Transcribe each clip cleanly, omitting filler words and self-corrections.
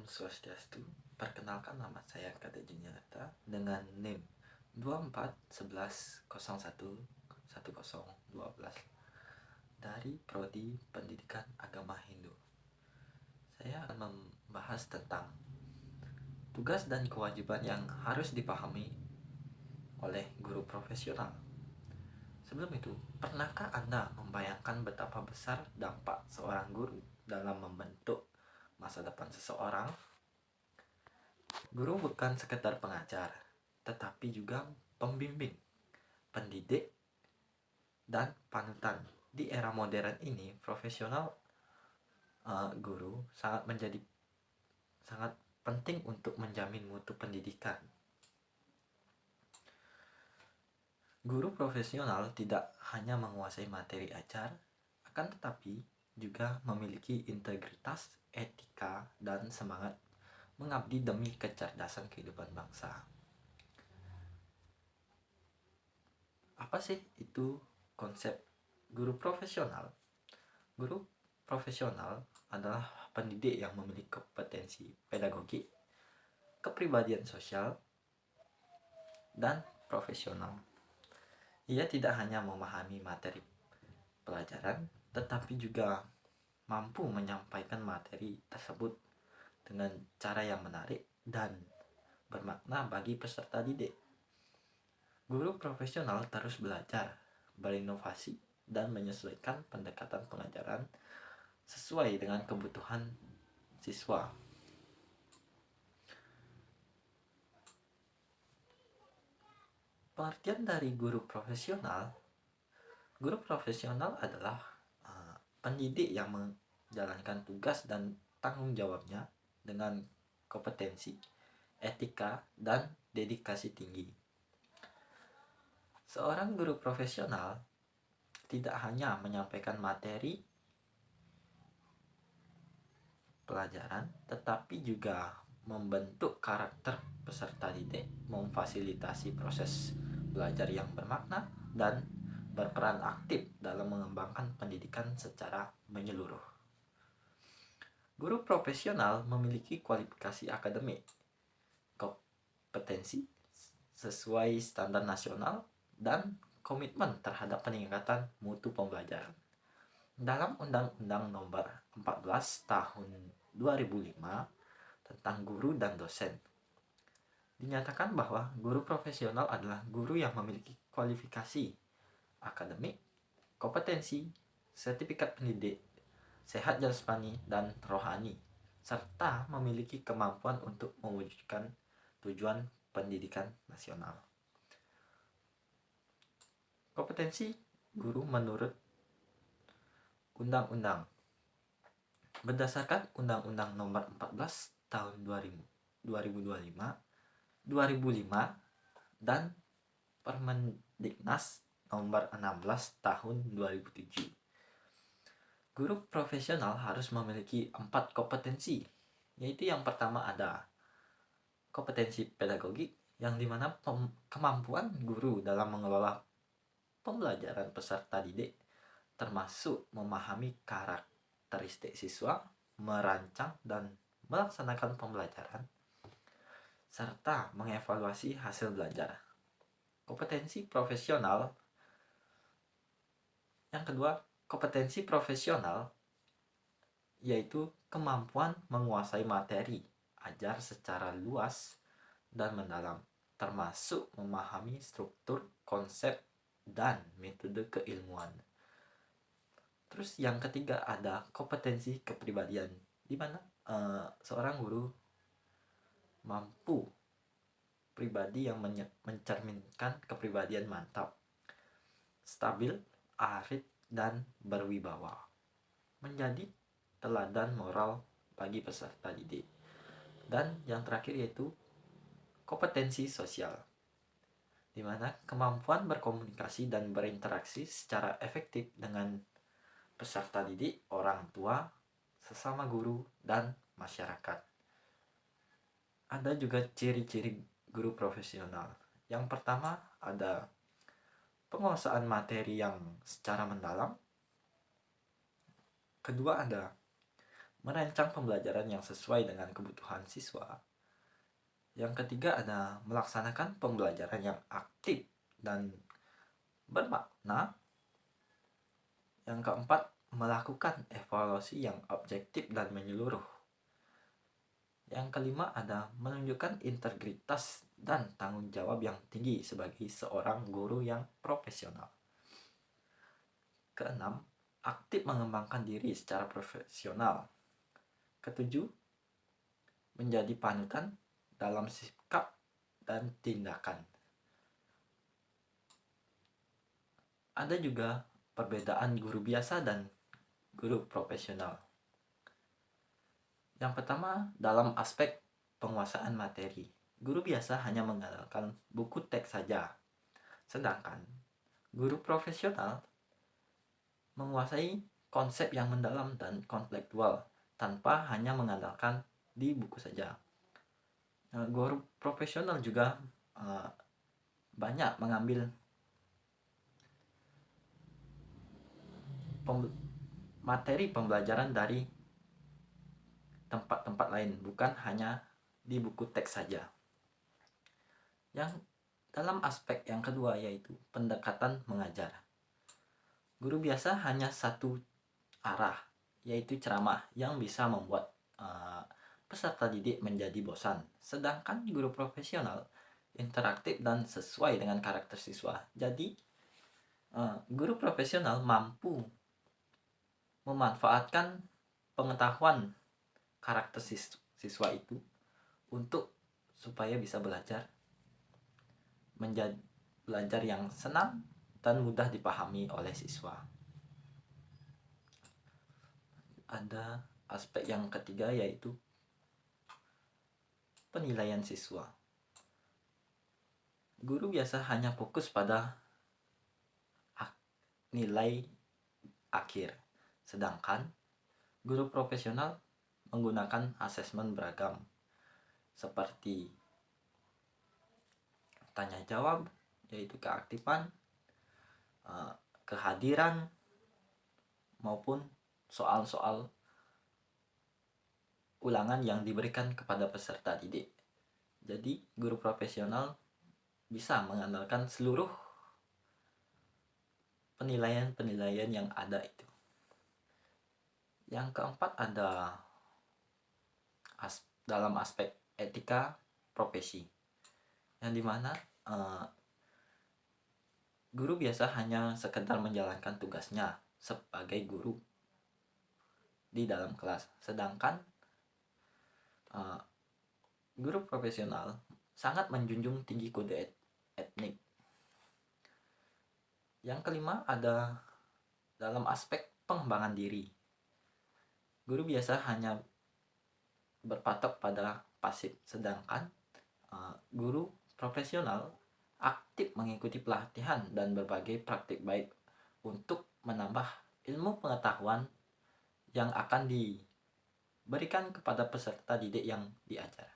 Om Swastiastu. Perkenalkan, nama saya Kade Juniarta dengan NIM 2411011012 dari Prodi Pendidikan Agama Hindu. Saya akan membahas tentang tugas dan kewajiban yang harus dipahami oleh guru profesional. Sebelum itu, pernahkah Anda membayangkan betapa besar dampak seorang guru dalam membentuk masa depan seseorang? Guru bukan sekedar pengajar, tetapi juga pembimbing, pendidik, dan panutan. Di era modern ini, profesional guru sangat penting untuk menjamin mutu pendidikan. Guru profesional tidak hanya menguasai materi ajar, akan tetapi juga memiliki integritas, etika, dan semangat mengabdi demi kecerdasan kehidupan bangsa. Apa sih itu konsep guru profesional? Guru profesional adalah pendidik yang memiliki kompetensi pedagogik, kepribadian sosial, dan profesional. Ia tidak hanya memahami materi pelajaran, tetapi juga mampu menyampaikan materi tersebut dengan cara yang menarik dan bermakna bagi peserta didik. Guru profesional terus belajar, berinovasi, dan menyesuaikan pendekatan pengajaran sesuai dengan kebutuhan siswa. Pengertian dari guru profesional adalah pendidik yang menjalankan tugas dan tanggung jawabnya dengan kompetensi, etika, dan dedikasi tinggi. Seorang guru profesional tidak hanya menyampaikan materi pelajaran, tetapi juga membentuk karakter peserta didik, memfasilitasi proses belajar yang bermakna, dan berperan aktif dalam mengembangkan pendidikan secara menyeluruh. Guru profesional memiliki kualifikasi akademik, kompetensi sesuai standar nasional, dan komitmen terhadap peningkatan mutu pembelajaran. Dalam Undang-Undang Nomor 14 Tahun 2005 tentang guru dan dosen, dinyatakan bahwa guru profesional adalah guru yang memiliki kualifikasi akademik, kompetensi, sertifikat pendidik, sehat jasmani dan rohani, serta memiliki kemampuan untuk mewujudkan tujuan pendidikan nasional. Kompetensi guru menurut undang-undang. Berdasarkan Undang-Undang Nomor 14 Tahun 2005, dan Permendiknas Nomor 16 Tahun 2007. Guru profesional harus memiliki 4 kompetensi, yaitu yang pertama ada kompetensi pedagogik, yang dimana kemampuan guru dalam mengelola pembelajaran peserta didik, termasuk memahami karakteristik siswa, merancang dan melaksanakan pembelajaran, serta mengevaluasi hasil belajar. Kompetensi profesional. Yang kedua, kompetensi profesional yaitu kemampuan menguasai materi ajar secara luas dan mendalam, termasuk memahami struktur, konsep, dan metode keilmuan. Terus yang ketiga ada kompetensi kepribadian, di mana seorang guru mampu pribadi yang mencerminkan kepribadian mantap, stabil, arif, dan berwibawa, menjadi teladan moral bagi peserta didik. Dan yang terakhir yaitu kompetensi sosial, di mana kemampuan berkomunikasi dan berinteraksi secara efektif dengan peserta didik, orang tua, sesama guru, dan masyarakat. Ada juga ciri-ciri guru profesional. Yang pertama ada penguasaan materi yang secara mendalam. Kedua ada merancang pembelajaran yang sesuai dengan kebutuhan siswa. Yang ketiga ada melaksanakan pembelajaran yang aktif dan bermakna. Yang keempat, melakukan evaluasi yang objektif dan menyeluruh. Yang kelima ada menunjukkan integritas dan tanggung jawab yang tinggi sebagai seorang guru yang profesional. Keenam, aktif mengembangkan diri secara profesional. Ketujuh, menjadi panutan dalam sikap dan tindakan. Ada juga perbedaan guru biasa dan guru profesional. Yang pertama, dalam aspek penguasaan materi. Guru biasa hanya mengandalkan buku teks saja. Sedangkan guru profesional menguasai konsep yang mendalam dan kontekstual tanpa hanya mengandalkan di buku saja. Guru profesional juga banyak mengambil materi pembelajaran dari tempat-tempat lain, bukan hanya di buku teks saja. Yang dalam aspek yang kedua yaitu pendekatan mengajar. Guru biasa hanya satu arah, yaitu ceramah yang bisa membuat peserta didik menjadi bosan. Sedangkan guru profesional interaktif dan sesuai dengan karakter siswa. Jadi guru profesional mampu memanfaatkan pengetahuan karakter siswa itu untuk supaya bisa belajar menjadi belajar yang senang dan mudah dipahami oleh siswa. Ada aspek yang ketiga yaitu penilaian siswa. Guru biasa hanya fokus pada nilai akhir, sedangkan guru profesional menggunakan asesmen beragam seperti tanya jawab, yaitu keaktifan, kehadiran, maupun soal-soal ulangan yang diberikan kepada peserta didik. Jadi guru profesional bisa mengandalkan seluruh penilaian-penilaian yang ada itu. Yang keempat ada dalam aspek etika profesi, yang dimana guru biasa hanya sekedar menjalankan tugasnya sebagai guru di dalam kelas, sedangkan guru profesional sangat menjunjung tinggi kode etik. Yang kelima ada dalam aspek pengembangan diri. Guru biasa hanya berpatok pada pasif, sedangkan guru profesional aktif mengikuti pelatihan dan berbagai praktik baik untuk menambah ilmu pengetahuan yang akan diberikan kepada peserta didik yang diajar.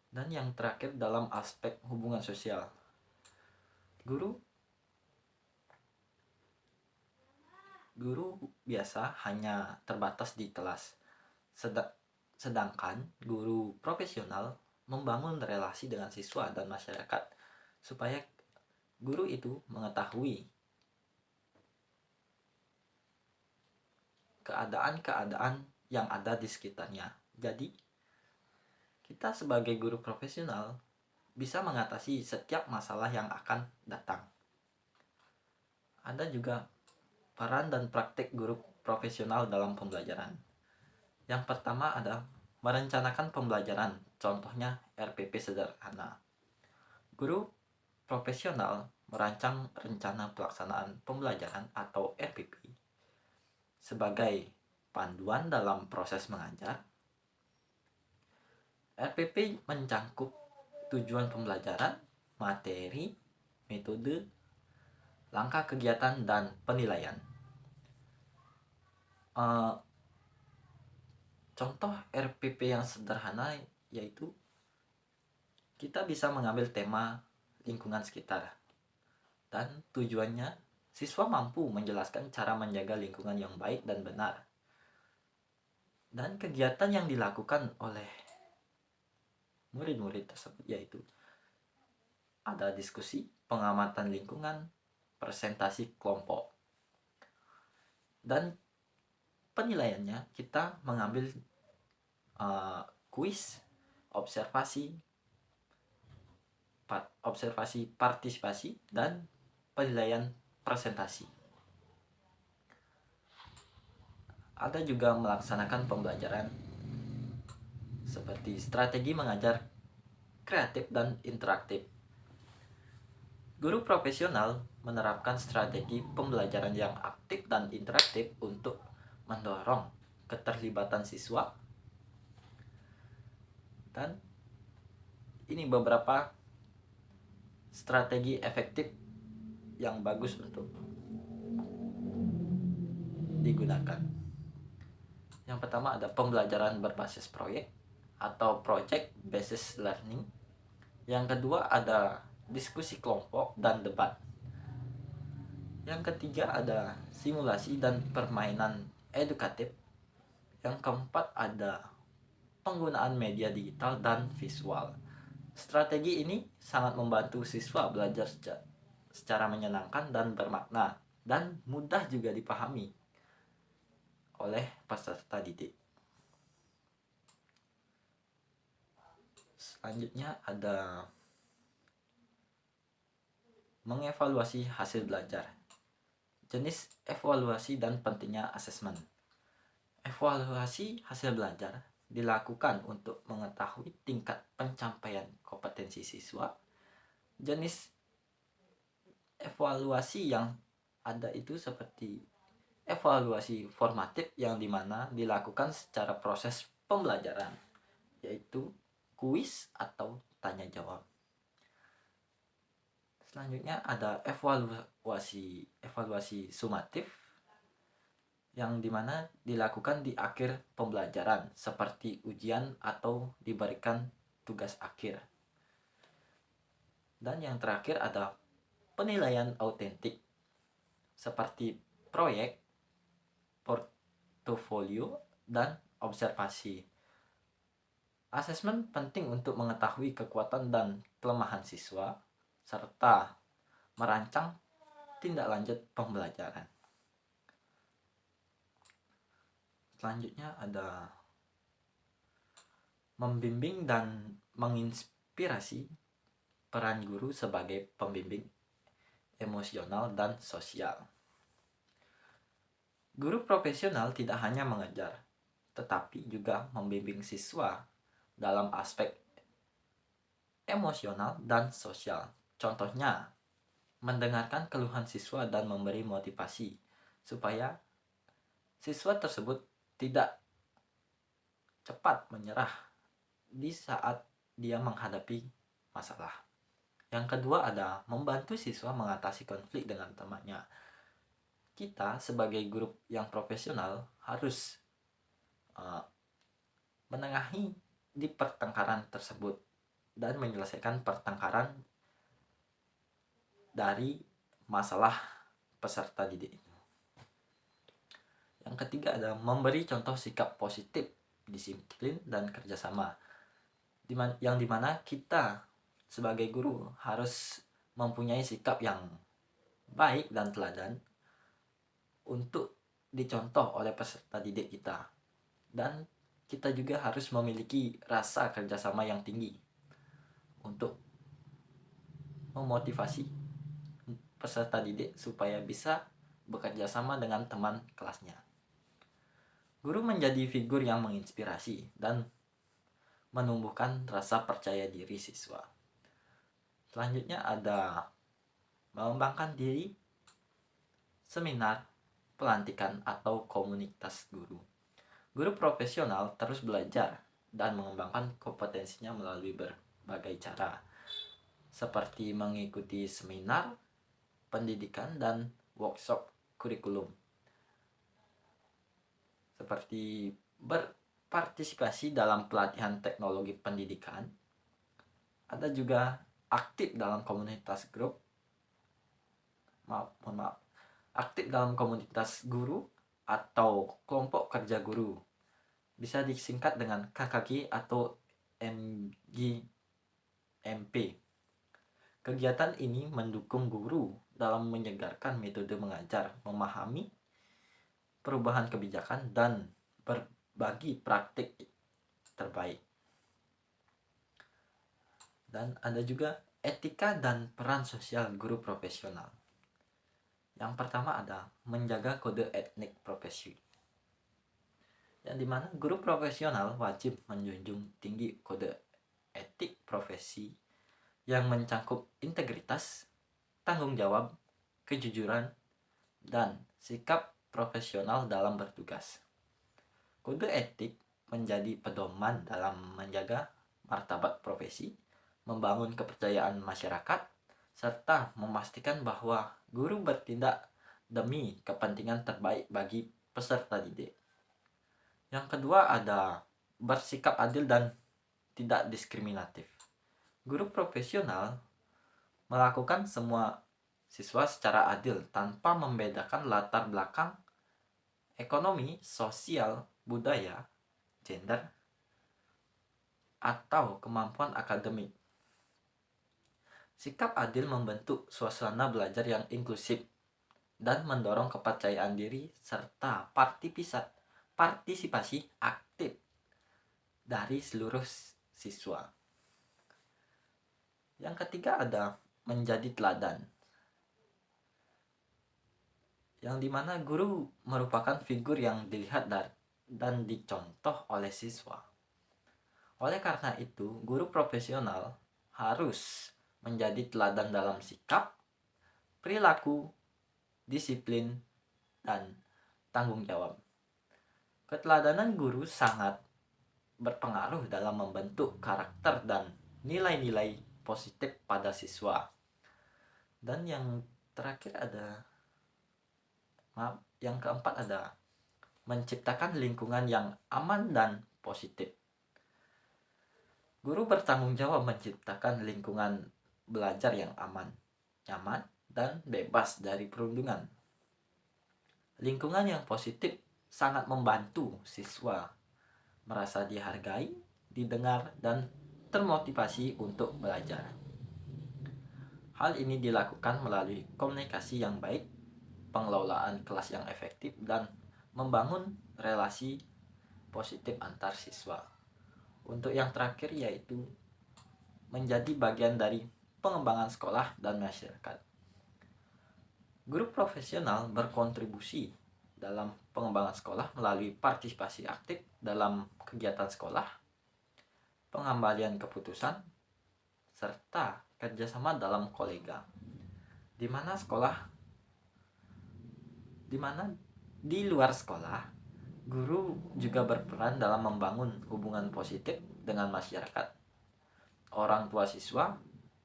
Dan yang terakhir dalam aspek hubungan sosial. Guru biasa hanya terbatas di kelas, sedangkan guru profesional membangun relasi dengan siswa dan masyarakat supaya guru itu mengetahui keadaan-keadaan yang ada di sekitarnya. Jadi kita sebagai guru profesional bisa mengatasi setiap masalah yang akan datang. Ada juga peran dan praktik guru profesional dalam pembelajaran. Yang pertama ada merencanakan pembelajaran, contohnya RPP sederhana. Guru profesional merancang rencana pelaksanaan pembelajaran atau RPP sebagai panduan dalam proses mengajar. RPP mencangkup tujuan pembelajaran, materi, metode, langkah kegiatan, dan penilaian. Contoh RPP yang sederhana yaitu kita bisa mengambil tema lingkungan sekitar, dan tujuannya siswa mampu menjelaskan cara menjaga lingkungan yang baik dan benar. Dan kegiatan yang dilakukan oleh murid-murid tersebut yaitu ada diskusi, pengamatan lingkungan, presentasi kelompok. Dan penilaiannya kita mengambil kuis, observasi partisipasi, dan penilaian presentasi. Ada juga melaksanakan pembelajaran seperti strategi mengajar kreatif dan interaktif. Guru profesional menerapkan strategi pembelajaran yang aktif dan interaktif untuk mendorong keterlibatan siswa. Dan ini beberapa strategi efektif yang bagus untuk digunakan. Yang pertama ada pembelajaran berbasis proyek atau project based learning. Yang kedua ada diskusi kelompok dan debat. Yang ketiga ada simulasi dan permainan edukatif. Yang keempat ada penggunaan media digital dan visual. Strategi ini sangat membantu siswa belajar secara menyenangkan dan bermakna, dan mudah juga dipahami oleh peserta didik. Selanjutnya ada mengevaluasi hasil belajar. Jenis evaluasi dan pentingnya asesmen. Evaluasi hasil belajar dilakukan untuk mengetahui tingkat pencapaian kompetensi siswa. Jenis evaluasi yang ada itu seperti evaluasi formatif yang dimana dilakukan secara proses pembelajaran, yaitu kuis atau tanya jawab. Selanjutnya ada evaluasi sumatif yang dimana dilakukan di akhir pembelajaran seperti ujian atau diberikan tugas akhir. Dan yang terakhir ada penilaian autentik seperti proyek, portofolio, dan observasi. Asesmen penting untuk mengetahui kekuatan dan kelemahan siswa serta merancang tindak lanjut pembelajaran. Selanjutnya ada membimbing dan menginspirasi, peran guru sebagai pembimbing emosional dan sosial. Guru profesional tidak hanya mengajar, tetapi juga membimbing siswa dalam aspek emosional dan sosial. Contohnya, mendengarkan keluhan siswa dan memberi motivasi supaya siswa tersebut tidak cepat menyerah di saat dia menghadapi masalah. Yang kedua ada membantu siswa mengatasi konflik dengan temannya. Kita sebagai guru yang profesional harus menengahi di pertengkaran tersebut dan menyelesaikan pertengkaran dari masalah peserta didik itu. Yang ketiga ada memberi contoh sikap positif, disiplin, dan kerjasama. Yang dimana kita sebagai guru harus mempunyai sikap yang baik dan teladan untuk dicontoh oleh peserta didik kita. Dan kita juga harus memiliki rasa kerjasama yang tinggi untuk memotivasi peserta didik supaya bisa bekerja sama dengan teman kelasnya. Guru menjadi figur yang menginspirasi dan menumbuhkan rasa percaya diri siswa. Selanjutnya ada mengembangkan diri, seminar, pelantikan, atau komunitas guru. Guru profesional terus belajar dan mengembangkan kompetensinya melalui berbagai cara, seperti mengikuti seminar, pendidikan, dan workshop kurikulum. Seperti berpartisipasi dalam pelatihan teknologi pendidikan. Ada juga aktif dalam komunitas grup. Aktif dalam komunitas guru atau kelompok kerja guru. bisa disingkat dengan KKG atau MGMP. Kegiatan ini mendukung guru dalam menyegarkan metode mengajar, memahami perubahan kebijakan, dan berbagi praktik terbaik. Dan ada juga etika dan peran sosial guru profesional. Yang pertama ada menjaga kode etik profesi, yang dimana guru profesional wajib menjunjung tinggi kode etik profesi yang mencakup integritas, tanggung jawab, kejujuran, dan sikap profesional dalam bertugas. Kode etik menjadi pedoman dalam menjaga martabat profesi, membangun kepercayaan masyarakat, serta memastikan bahwa guru bertindak demi kepentingan terbaik bagi peserta didik. Yang kedua ada bersikap adil dan tidak diskriminatif. Guru profesional melakukan semua siswa secara adil tanpa membedakan latar belakang ekonomi, sosial, budaya, gender, atau kemampuan akademik. Sikap adil membentuk suasana belajar yang inklusif dan mendorong kepercayaan diri serta partisipasi aktif dari seluruh siswa. Yang ketiga ada menjadi teladan, yang dimana guru merupakan figur yang dilihat dan dicontoh oleh siswa. Oleh karena itu, guru profesional harus menjadi teladan dalam sikap, perilaku, disiplin, dan tanggung jawab. Keteladanan guru sangat berpengaruh dalam membentuk karakter dan nilai-nilai positif pada siswa. Dan yang terakhir ada yang keempat ada menciptakan lingkungan yang aman dan positif. Guru bertanggung jawab menciptakan lingkungan belajar yang aman, nyaman, dan bebas dari perundungan. Lingkungan yang positif sangat membantu siswa merasa dihargai, didengar, dan termotivasi untuk belajar. Hal ini dilakukan melalui komunikasi yang baik, pengelolaan kelas yang efektif, dan membangun relasi positif antar siswa. Untuk yang terakhir yaitu menjadi bagian dari pengembangan sekolah dan masyarakat. Guru profesional berkontribusi dalam pengembangan sekolah melalui partisipasi aktif dalam kegiatan sekolah, pengembalian keputusan, serta kerjasama dalam kolega. Di mana di luar sekolah, guru juga berperan dalam membangun hubungan positif dengan masyarakat, orang tua siswa,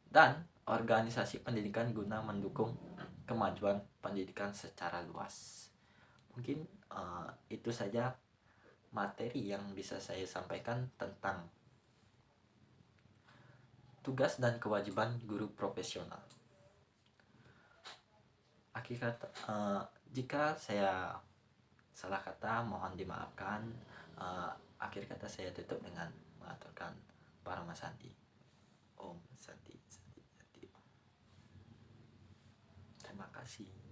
dan organisasi pendidikan guna mendukung kemajuan pendidikan secara luas. Mungkin itu saja materi yang bisa saya sampaikan tentang tugas dan kewajiban guru profesional. Akhir kata, jika saya salah kata mohon dimaafkan. Akhir kata saya tutup dengan mengaturkan Parama Santi. Om Santi Santi Santi. Terima kasih.